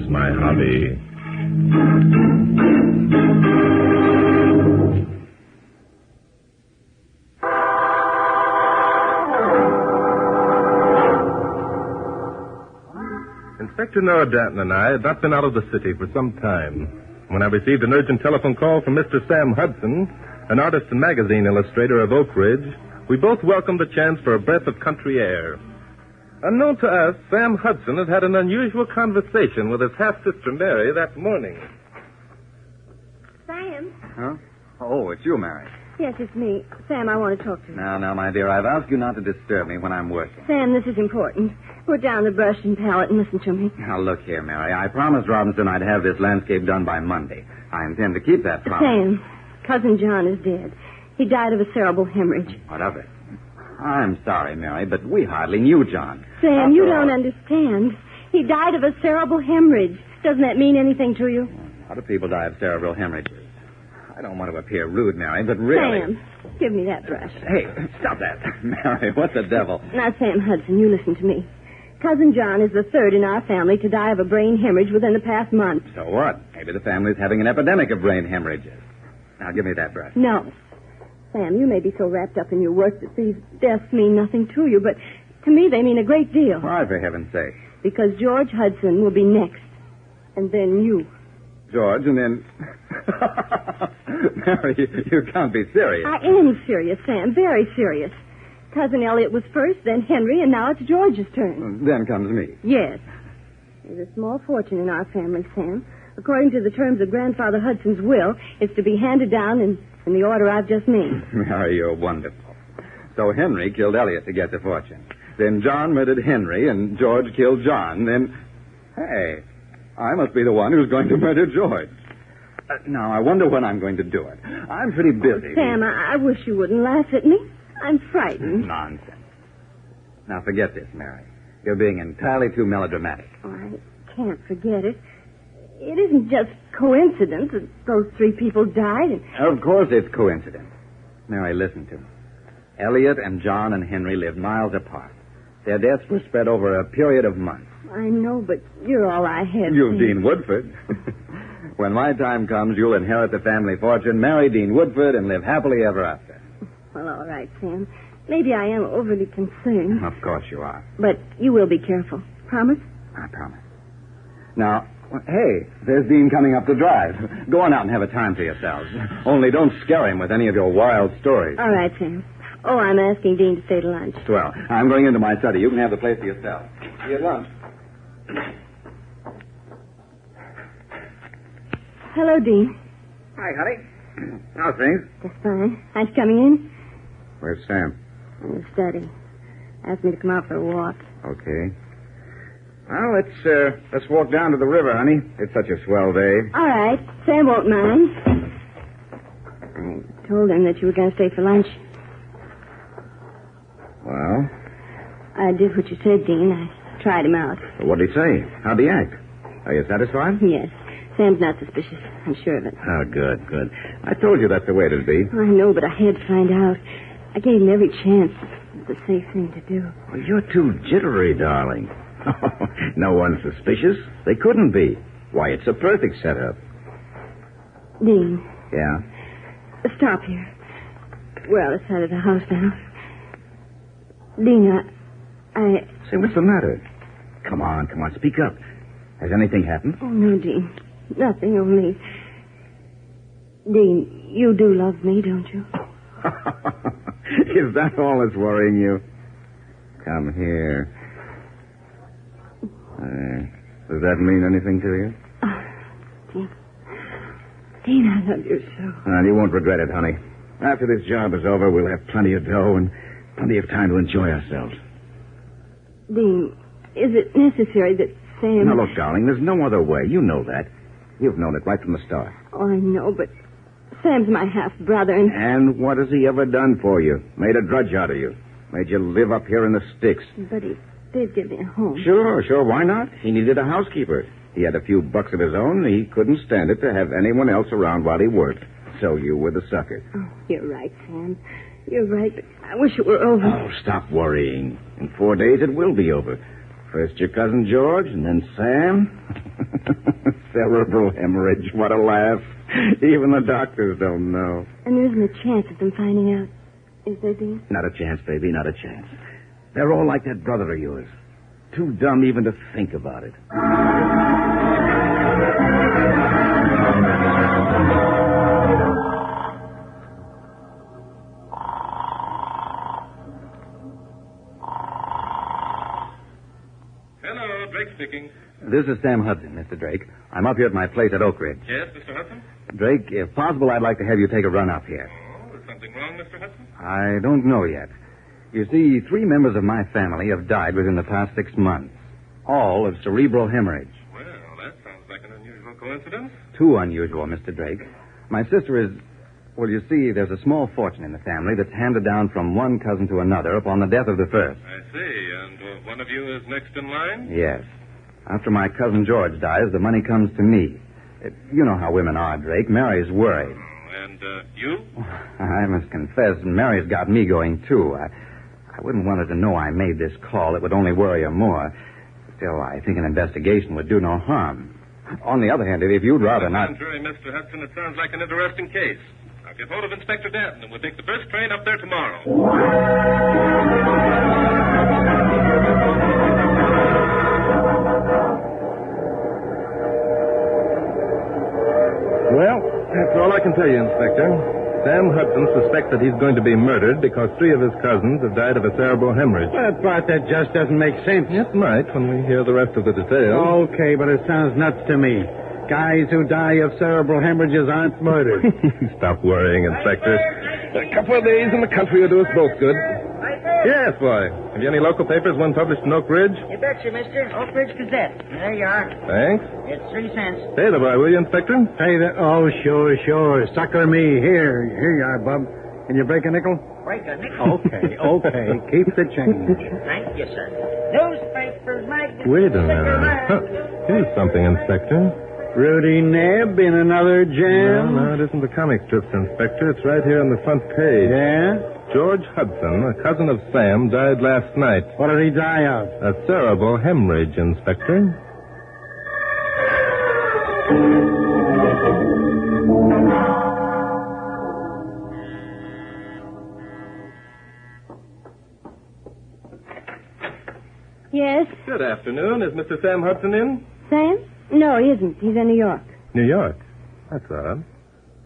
is my hobby. Inspector Nora Danton and I had not been out of the city for some time when I received an urgent telephone call from Mr. Sam Hudson, an artist and magazine illustrator of Oak Ridge. We both welcomed the chance for a breath of country air. Unknown to us, Sam Hudson had had an unusual conversation with his half-sister Mary that morning. Sam? Huh? Oh, it's you, Mary. Yes, it's me. Sam, I want to talk to you. Now, my dear, I've asked you not to disturb me when I'm working. Sam, this is important. Put down the brush and palette and listen to me. Now, look here, Mary. I promised Robinson I'd have this landscape done by Monday. I intend to keep that promise. Sam, Cousin John is dead. He died of a cerebral hemorrhage. What of it? I'm sorry, Mary, but we hardly knew John. Sam, you don't understand. He died of a cerebral hemorrhage. Doesn't that mean anything to you? A lot of people die of cerebral hemorrhages. I don't want to appear rude, Mary, but really... Sam, give me that brush. Hey, stop that. Mary, what the devil? Now, Sam Hudson, you listen to me. Cousin John is the third in our family to die of a brain hemorrhage within the past month. So what? Maybe the family's having an epidemic of brain hemorrhages. Now, give me that brush. No. Sam, you may be so wrapped up in your work that these deaths mean nothing to you, but to me they mean a great deal. Why, for heaven's sake? Because George Hudson will be next, and then you. George, and then... Mary, you can't be serious. I am serious, Sam, very serious. Cousin Elliot was first, then Henry, and now it's George's turn. Then comes me. Yes. There's a small fortune in our family, Sam. According to the terms of Grandfather Hudson's will, it's to be handed down in the order I've just named. Mary, you're wonderful. So Henry killed Elliot to get the fortune. Then John murdered Henry, and George killed John. Then, hey, I must be the one who's going to murder George. Now, I wonder when I'm going to do it. I'm pretty busy. Sam, I wish you wouldn't laugh at me. I'm frightened. Nonsense. Now, forget this, Mary. You're being entirely too melodramatic. Oh, I can't forget it. It isn't just coincidence that those three people died. Of course it's coincidence. Mary, listen to me. Elliot and John and Henry lived miles apart. Their deaths were spread over a period of months. I know, but you're all I have. You're Dean Woodford. When my time comes, you'll inherit the family fortune, marry Dean Woodford, and live happily ever after. Well, all right, Sam. Maybe I am overly concerned. Of course you are. But you will be careful. Promise? I promise. Now, hey, there's Dean coming up the drive. Go on out and have a time for yourselves. Only don't scare him with any of your wild stories. All right, Sam. Oh, I'm asking Dean to stay to lunch. Swell. I'm going into my study. You can have the place to yourself. See you at lunch. Hello, Dean. Hi, honey. How's things? Just fine. Nice coming in? Where's Sam? In the study. Asked me to come out for a walk. Okay. Well, let's walk down to the river, honey. It's such a swell day. All right. Sam won't mind. I told him that you were going to stay for lunch. Well? I did what you said, Dean. I tried him out. What did he say? How'd he act? Are you satisfied? Yes. Sam's not suspicious. I'm sure of it. Oh, good. I told you that's the way it'd be. I know, but I had to find out. I gave him every chance. It's the safe thing to do. Well, you're too jittery, darling. No one's suspicious. They couldn't be. Why, it's a perfect setup. Dean. Yeah? Stop here. We're out of sight of the house now. Dean, I... Say, what's the matter? Come on, speak up. Has anything happened? Oh, no, Dean. Nothing, only... Dean, you do love me, don't you? Is that all that's worrying you? Come here. Does that mean anything to you? Dean. Dean, I love you so. Well, you won't regret it, honey. After this job is over, we'll have plenty of dough and plenty of time to enjoy ourselves. Dean, is it necessary that Sam... Now, look, darling, there's no other way. You know that. You've known it right from the start. Oh, I know, but Sam's my half-brother, and... And what has he ever done for you? Made a drudge out of you. Made you live up here in the sticks. But he did give me a home. Sure. Why not? He needed a housekeeper. He had a few bucks of his own, and he couldn't stand it to have anyone else around while he worked. So you were the sucker. Oh, you're right, Sam. You're right, but I wish it were over. Oh, stop worrying. In 4 days, it will be over. First your cousin George, and then Sam. Cerebral hemorrhage. What a laugh. Even the doctors don't know. And there isn't a chance of them finding out, is there, Dean? Not a chance, baby, not a chance. They're all like that brother of yours. Too dumb even to think about it. Hello, Drake speaking. This is Sam Hudson, Mr. Drake. I'm up here at my place at Oak Ridge. Yes, Mr. Hudson? Drake, if possible, I'd like to have you take a run up here. Oh, is something wrong, Mr. Hudson? I don't know yet. You see, 3 members of my family have died within the past 6 months. All of cerebral hemorrhage. Well, that sounds like an unusual coincidence. Too unusual, Mr. Drake. My sister is... Well, you see, there's a small fortune in the family that's handed down from one cousin to another upon the death of the first. I see. And one of you is next in line? Yes. After my cousin George dies, the money comes to me. You know how women are, Drake. Mary's worried. And you? I must confess, Mary's got me going, too. I wouldn't want her to know I made this call. It would only worry her more. Still, I think an investigation would do no harm. On the other hand, if you'd rather not... On the contrary, Mr. Hudson, it sounds like an interesting case. I'll get hold of Inspector Danton, and we'll take the first train up there tomorrow. Well, that's all I can tell you, Inspector. Sam Hudson suspects that he's going to be murdered because 3 of his cousins have died of a cerebral hemorrhage. But that just doesn't make sense. It might when we hear the rest of the details. Okay, but it sounds nuts to me. Guys who die of cerebral hemorrhages aren't murdered. Stop worrying, Inspector. A couple of days in the country will do us both good. Yes, boy. Have you any local papers, one published in Oak Ridge? You betcha, mister. Oak Ridge Gazette. There you are. Thanks. It's 3 cents. Pay the boy, will you, Inspector? Hey, oh, sure. Sucker me. Here you are, bub. Can you break a nickel? Break a nickel. Okay. Keep the change. Thank you, sir. Newspapers, magazines. Wait a minute. Huh. Here's something, Inspector. Rudy Nebb in another jam? No, it isn't the comic strips, Inspector. It's right here on the front page. Yeah? George Hudson, a cousin of Sam, died last night. What did he die of? A cerebral hemorrhage, Inspector. Yes? Good afternoon. Is Mr. Sam Hudson in? Sam? No, he isn't. He's in New York. New York? That's odd.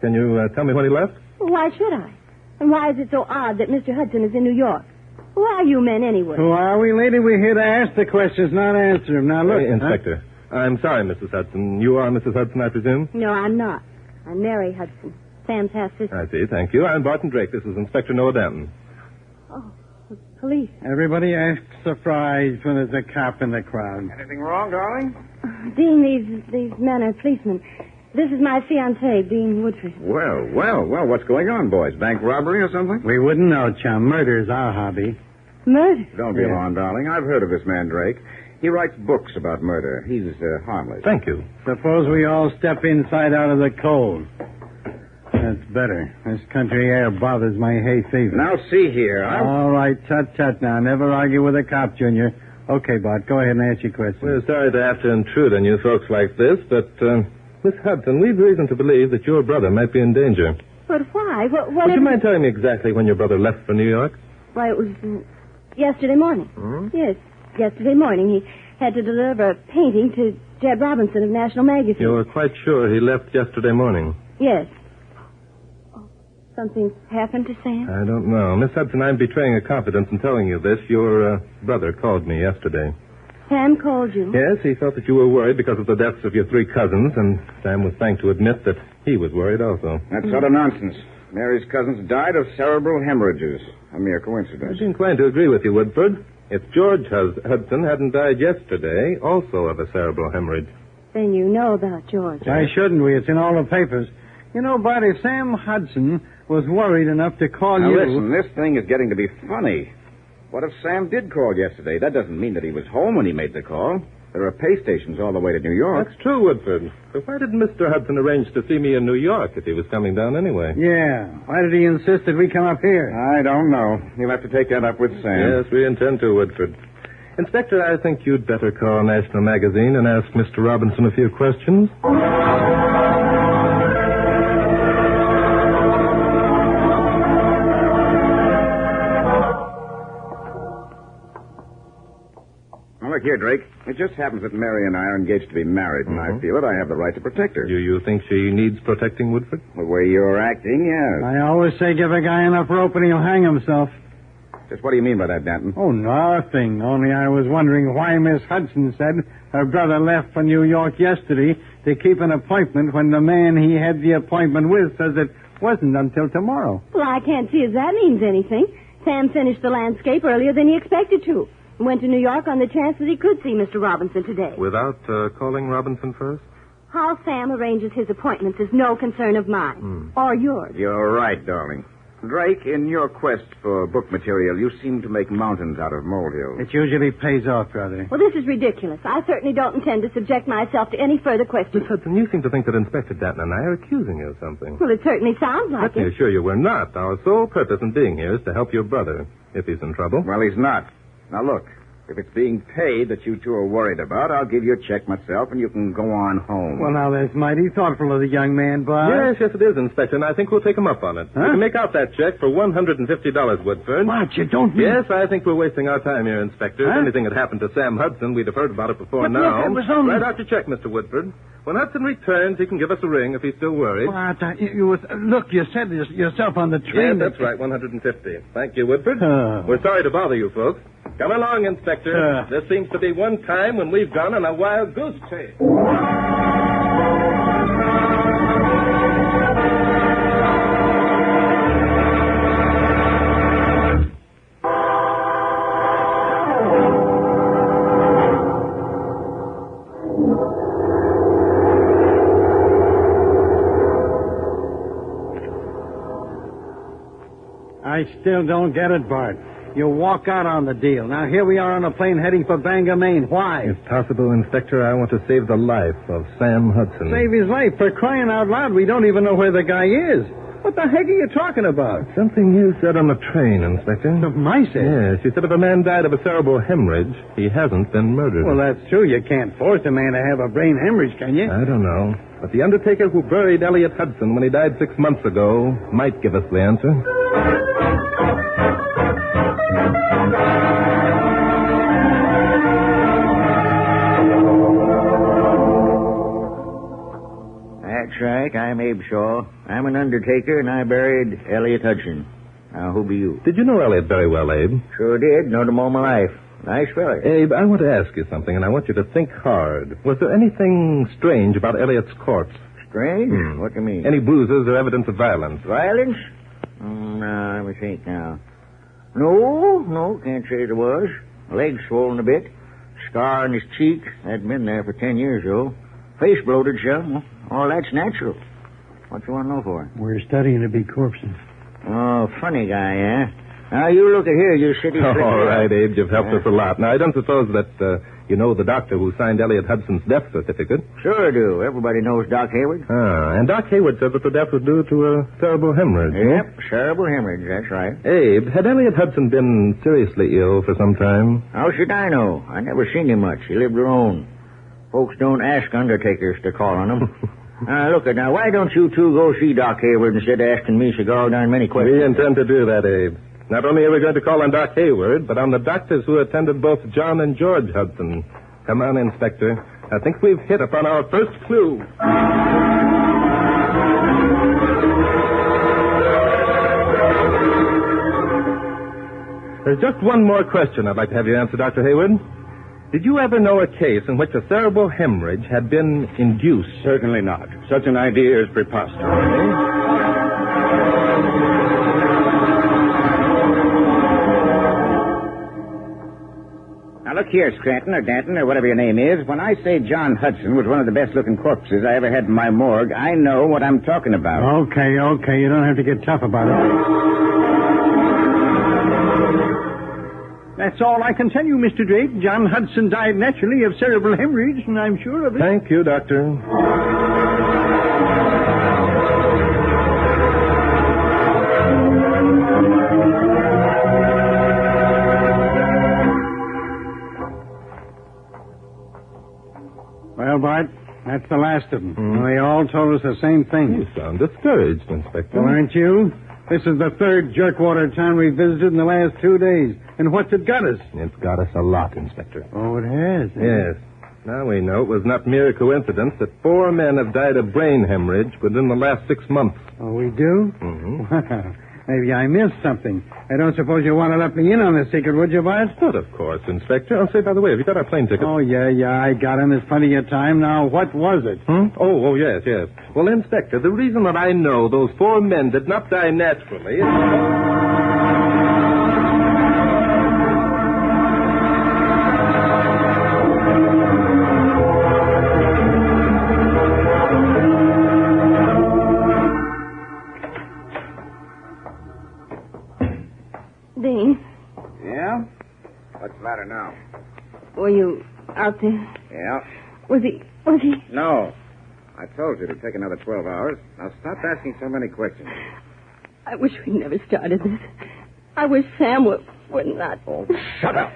Can you tell me when he left? Why should I? And why is it so odd that Mr. Hudson is in New York? Who are you men, anyway? Who are we, lady? We're here to ask the questions, not answer them. Now, look. Inspector, I'm sorry, Mrs. Hudson. You are Mrs. Hudson, I presume? No, I'm not. I'm Mary Hudson, Sam's half-sister. I see, thank you. I'm Barton Drake. This is Inspector Noah Danton. Oh, the police. Everybody acts surprised when there's a cop in the crowd. Anything wrong, darling? Dean, these men are policemen. This is my fiancé, Dean Woodford. Well, what's going on, boys? Bank robbery or something? We wouldn't know, chum. Murder's our hobby. Murder? Don't be Yeah. alarmed, darling. I've heard of this man, Drake. He writes books about murder. He's harmless. Thank you. Suppose we all step inside out of the cold. That's better. This country air bothers my hay fever. Now, see here. All right, tut now. Never argue with a cop, Junior. Okay, Bart, go ahead and ask your question. We're sorry to have to intrude on you folks like this, but, Miss Hudson, we've reason to believe that your brother might be in danger. But why? Would you mind telling me exactly when your brother left for New York? Why, it was yesterday morning. Yes, yesterday morning. He had to deliver a painting to Jeb Robinson of National Magazine. You were quite sure he left yesterday morning? Yes. Oh, something happened to Sam? I don't know. Miss Hudson, I'm betraying a confidence in telling you this. Your brother called me yesterday. Sam called you? Yes, he felt that you were worried because of the deaths of your 3 cousins, and Sam was thanked to admit that he was worried also. That's utter nonsense. Mary's cousins died of cerebral hemorrhages. A mere coincidence. I'd be inclined to agree with you, Woodford. If George Hudson hadn't died yesterday, also of a cerebral hemorrhage. Then you know about George. Why shouldn't we? It's in all the papers. You know, Bart, if Sam Hudson was worried enough to call Now, you... listen, this thing is getting to be funny. What if Sam did call yesterday? That doesn't mean that he was home when he made the call. There are pay stations all the way to New York. That's true, Woodford. But why didn't Mr. Hudson arrange to see me in New York if he was coming down anyway? Yeah. Why did he insist that we come up here? I don't know. You'll have to take that up with Sam. Yes, we intend to, Woodford. Inspector, I think you'd better call National Magazine and ask Mr. Robinson a few questions. Now, look here, Drake. It just happens that Mary and I are engaged to be married, and I feel that I have the right to protect her. Do you think she needs protecting, Woodford? The way you're acting, yes. I always say give a guy enough rope and he'll hang himself. Just what do you mean by that, Danton? Oh, nothing. Only I was wondering why Miss Hudson said her brother left for New York yesterday to keep an appointment when the man he had the appointment with says it wasn't until tomorrow. Well, I can't see as that means anything. Sam finished the landscape earlier than he expected to. Went to New York on the chance that he could see Mr. Robinson today. Without calling Robinson first? How Sam arranges his appointments is no concern of mine. Or yours. You're right, darling. Drake, in your quest for book material, you seem to make mountains out of molehills. It usually pays off, brother. Well, this is ridiculous. I certainly don't intend to subject myself to any further questions. Miss Hudson, you seem to think that Inspector Danton and I are accusing you of something. Well, it certainly sounds like Let me it. assure you we're not. Our sole purpose in being here is to help your brother, if he's in trouble. Well, he's not. Now, look. If it's being paid that you two are worried about, I'll give you a check myself, and you can go on home. Well, now, that's mighty thoughtful of the young man, Bob. Yes, it is, Inspector, and I think we'll take him up on it. Huh? We can make out that check for $150, Woodford. What, you don't mean... Yes, I think we're wasting our time here, Inspector. If Huh? anything had happened to Sam Hudson, we'd have heard about it before But now. look, it was only... Write out your check, Mr. Woodford. When Hudson returns, he can give us a ring if he's still worried. What? Look, you said this yourself on the train. Yes, that's right, 150. Thank you, Woodford. Oh. We're sorry to bother you folks. Come along, Inspector. There seems to be one time when we've gone on a wild goose chase. I still don't get it, Bart. You walk out on the deal. Now, here we are on a plane heading for Bangor, Maine. Why? If possible, Inspector, I want to save the life of Sam Hudson. Save his life. For crying out loud, we don't even know where the guy is. What the heck are you talking about? Something you said on the train, Inspector. My said? Yes, you said if a man died of a cerebral hemorrhage, he hasn't been murdered. Well, that's true. You can't force a man to have a brain hemorrhage, can you? I don't know. But the undertaker who buried Elliot Hudson when he died 6 months ago might give us the answer. That's right. I'm Abe Shaw. I'm an undertaker, and I buried Elliot Hudson. Now, who be you? Did you know Elliot very well, Abe? Sure did. Known him all my life. Nice fella. Abe, I want to ask you something, and I want you to think hard. Was there anything strange about Elliot's corpse? Strange? What do you mean? Any bruises or evidence of violence? Violence? No, let me think now. No, can't say there was. Legs swollen a bit. Scar on his cheek. Hadn't been there for 10 years, though. Face bloated some. All that's natural. What you want to know for? We're studying to be corpses. Oh, funny guy, eh? Now, you look at here, you city slicker. All right, Abe, you've helped us a lot. Now, I don't suppose that you know the doctor who signed Elliot Hudson's death certificate. Sure do. Everybody knows Doc Hayward. And Doc Hayward said that the death was due to a cerebral hemorrhage. Yep, cerebral hemorrhage, that's right. Abe, had Elliot Hudson been seriously ill for some time? How should I know? I never seen him much. He lived alone. Folks don't ask undertakers to call on him. Look, now, why don't you two go see Doc Hayward instead of asking me so darn many questions? We intend to do that, Abe. Not only are we going to call on Doc Hayward, but on the doctors who attended both John and George Hudson. Come on, Inspector. I think we've hit upon our first clue. There's just one more question I'd like to have you answer, Dr. Hayward. Did you ever know a case in which a cerebral hemorrhage had been induced? Certainly not. Such an idea is preposterous. Now, look here, Scranton or Danton or whatever your name is. When I say John Hudson was one of the best-looking corpses I ever had in my morgue, I know what I'm talking about. Okay. You don't have to get tough about it. That's all I can tell you, Mr. Drake. John Hudson died naturally of cerebral hemorrhage, and I'm sure of it. Thank you, Doctor. No, Bart. That's the last of them. They all told us the same thing. You sound discouraged, Inspector. Well, aren't you? This is the third jerkwater town we visited in the last 2 days. And what's it got us? It's got us a lot, Inspector. Oh, it has? Yes. Now we know it was not mere coincidence that 4 men have died of brain hemorrhage within the last 6 months. Oh, we do? Mm-hmm. Well, maybe I missed something. I don't suppose you want to let me in on this secret, would you, Bart? But of course, Inspector. I'll say, by the way, have you got our plane ticket? Oh, yeah, I got him. There's plenty of time. Now, what was it? Oh, yes. Well, Inspector, the reason that I know those 4 men did not die naturally is... Dean, Yeah? What's the matter now? were you out there? Yeah? Was he... No. I told you to take another 12 hours. Now stop asking so many questions. I wish we'd never started this. I wish Sam would not... Oh, shut up.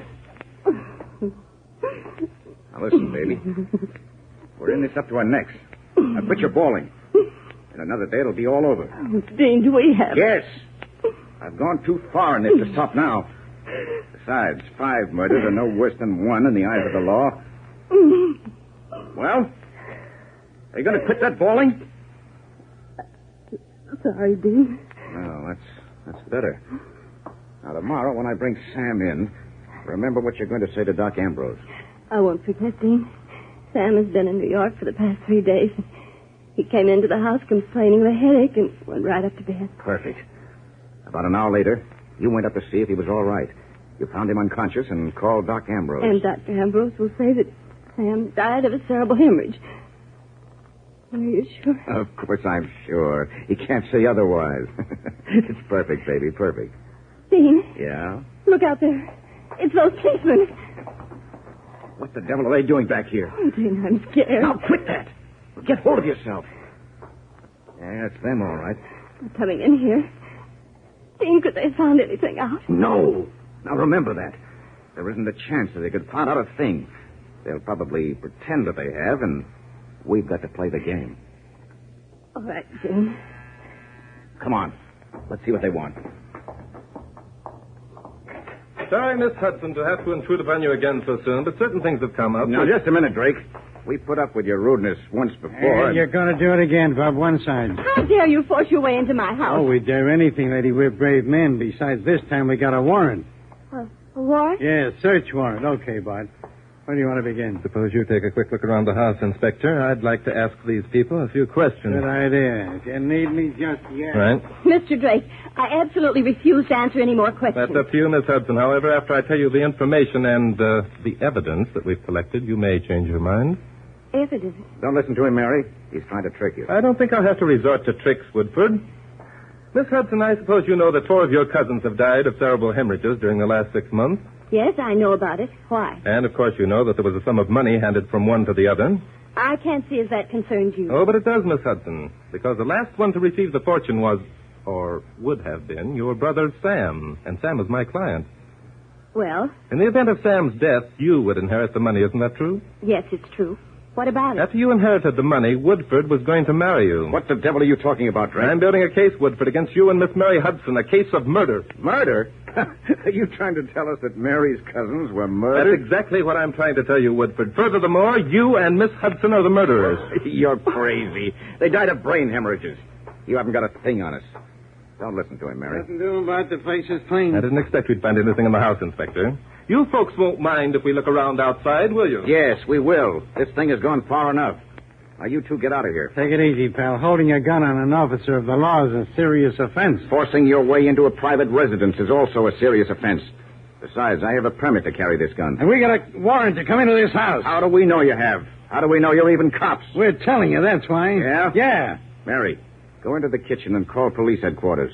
Now listen, baby. We're in this up to our necks. Now quit your bawling. In another day, it'll be all over. Oh, Dean, do we have... Yes. I've gone too far in this to stop now. Besides, 5 murders are no worse than 1 in the eyes of the law. Well, are you going to quit that bawling? Sorry, Dean. No, that's better. Now, tomorrow, when I bring Sam in, remember what you're going to say to Doc Ambrose. I won't forget, Dean. Sam has been in New York for the past 3 days. He came into the house complaining of a headache and went right up to bed. Perfect. About an hour later, you went up to see if he was all right. You found him unconscious and called Doc Ambrose. And Dr. Ambrose will say that Sam died of a cerebral hemorrhage. Are you sure? Of course I'm sure. He can't say otherwise. It's perfect, baby, perfect. Dean, Yeah? look out there. It's those policemen. What the devil are they doing back here? Oh, Dean, I'm scared. Now, quit that. Get hold of yourself. Yeah, it's them, all right. They're coming in here. Dean, could they have found anything out? No. Now, remember that. There isn't a chance that they could find out a thing. They'll probably pretend that they have, and we've got to play the game. All right, Dean. Come on. Let's see what they want. Sorry, Miss Hudson, to have to intrude upon you again so soon, but certain things have come up. Now, just a minute, Drake. We put up with your rudeness once before. You're going to do it again, Bob, one side. How dare you force your way into my house? Oh, we dare anything, lady. We're brave men. Besides, this time we got a warrant. A warrant? Yeah, search warrant. Okay, Bart. Where do you want to begin? Suppose you take a quick look around the house, Inspector. I'd like to ask these people a few questions. Good idea. If you need me just yet. Right. Mr. Drake, I absolutely refuse to answer any more questions. That's up to you, Miss Hudson. However, after I tell you the information and the evidence that we've collected, you may change your mind. Evidence? Don't listen to him, Mary. He's trying to trick you. I don't think I'll have to resort to tricks, Woodford. Miss Hudson, I suppose you know that 4 of your cousins have died of cerebral hemorrhages during the last 6 months. Yes, I know about it. Why? And, of course, you know that there was a sum of money handed from one to the other. I can't see as that concerns you. Oh, but it does, Miss Hudson, because the last one to receive the fortune was, or would have been, your brother Sam, and Sam is my client. Well? In the event of Sam's death, you would inherit the money, isn't that true? Yes, it's true. What about it? After you inherited the money, Woodford was going to marry you. What the devil are you talking about, Drake? I'm building a case, Woodford, against you and Miss Mary Hudson, a case of murder. Murder? Are you trying to tell us that Mary's cousins were murdered? That's exactly what I'm trying to tell you, Woodford. Furthermore, you and Miss Hudson are the murderers. You're crazy. They died of brain hemorrhages. You haven't got a thing on us. Don't listen to him, Mary. Nothing to do about the place is clean. I didn't expect we'd find anything in the house, Inspector. You folks won't mind if we look around outside, will you? Yes, we will. This thing has gone far enough. Now, you two get out of here. Take it easy, pal. Holding a gun on an officer of the law is a serious offense. Forcing your way into a private residence is also a serious offense. Besides, I have a permit to carry this gun. And we got a warrant to come into this house. How do we know you have? How do we know you're even cops? We're telling you, that's why. Yeah? Yeah. Mary, go into the kitchen and call police headquarters.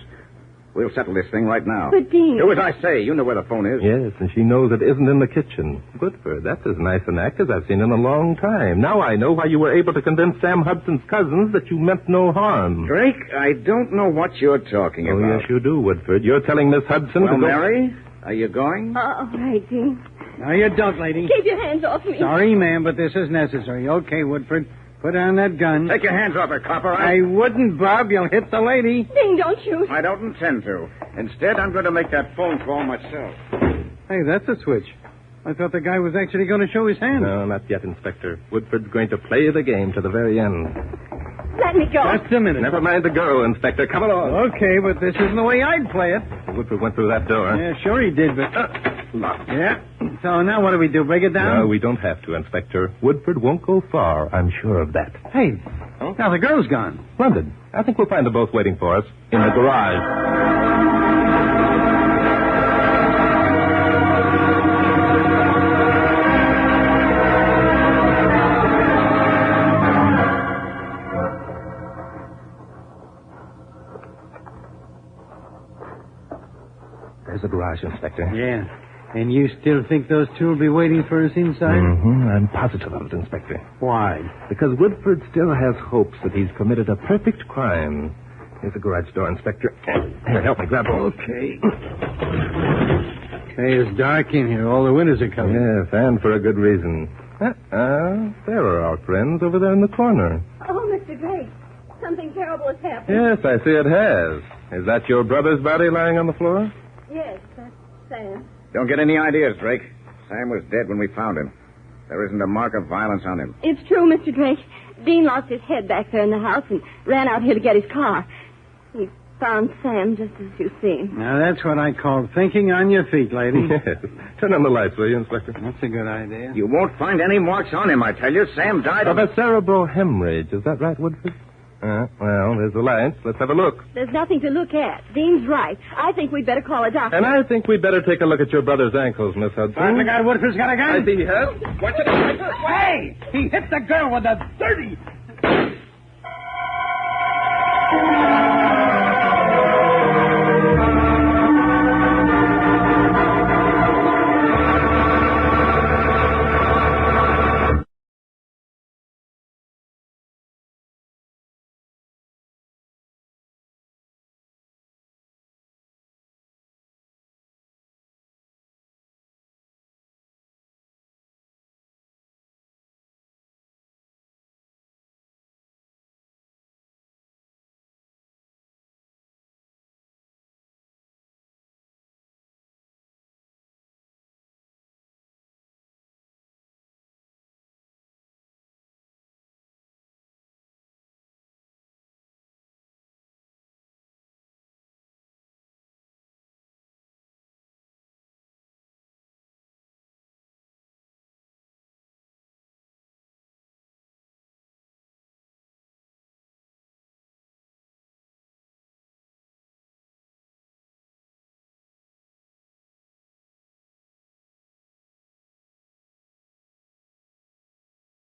We'll settle this thing right now. But, Dean... Do as I say. You know where the phone is. Yes, and she knows it isn't in the kitchen. Woodford, that's as nice an act as I've seen in a long time. Now I know why you were able to convince Sam Hudson's cousins that you meant no harm. Drake, I don't know what you're talking Oh, about. yes, you do, Woodford. You're telling Miss Hudson Well, to go... Mary, are you going? All right, Dean. No, you don't, lady. Keep your hands off me. Sorry, ma'am, but this is necessary. Okay, Woodford, put down that gun. Take your hands off her, copper. I wouldn't, Bob. You'll hit the lady. Dean, don't shoot. I don't intend to. Instead, I'm going to make that phone call myself. Hey, that's a switch. I thought the guy was actually going to show his hand. No, not yet, Inspector. Woodford's going to play the game to the very end. Let me go. Just a minute. Never mind the girl, Inspector. Come along. Okay, but this isn't the way I'd play it. Woodford went through that door. Yeah, sure he did, but... Locked. Yeah. So now what do we do? Break it down? No, we don't have to, Inspector. Woodford won't go far. I'm sure of that. Hey, now the girl's gone. Splendid. I think we'll find them both waiting for us in the garage. There's the garage, Inspector. Yeah. And you still think those two will be waiting for us inside? Mm-hmm. I'm positive of it, Inspector. Why? Because Woodford still has hopes that he's committed a perfect crime. Here's the garage door, Inspector. Here, help me grab hold. Okay. Hey, it's dark in here. All the windows are covered. Yes, and for a good reason. There are our friends over there in the corner. Oh, Mr. Drake, something terrible has happened. Yes, I see it has. Is that your brother's body lying on the floor? Yes, that's Sam. Don't get any ideas, Drake. Sam was dead when we found him. There isn't a mark of violence on him. It's true, Mr. Drake. Dean lost his head back there in the house and ran out here to get his car. He found Sam just as you see him. Now, that's what I call thinking on your feet, lady. Yes. Turn on the lights, will you, Inspector? That's a good idea. You won't find any marks on him, I tell you. Sam died Of a cerebral hemorrhage. Is that right, Woodford? Well, there's the lights. Let's have a look. There's nothing to look at. Dean's right. I think we'd better call a doctor. And I think we'd better take a look at your brother's ankles, Miss Hudson. Look out, Woodford's got a gun. I see he has. Watch it. Hey! He hit the girl with a dirty,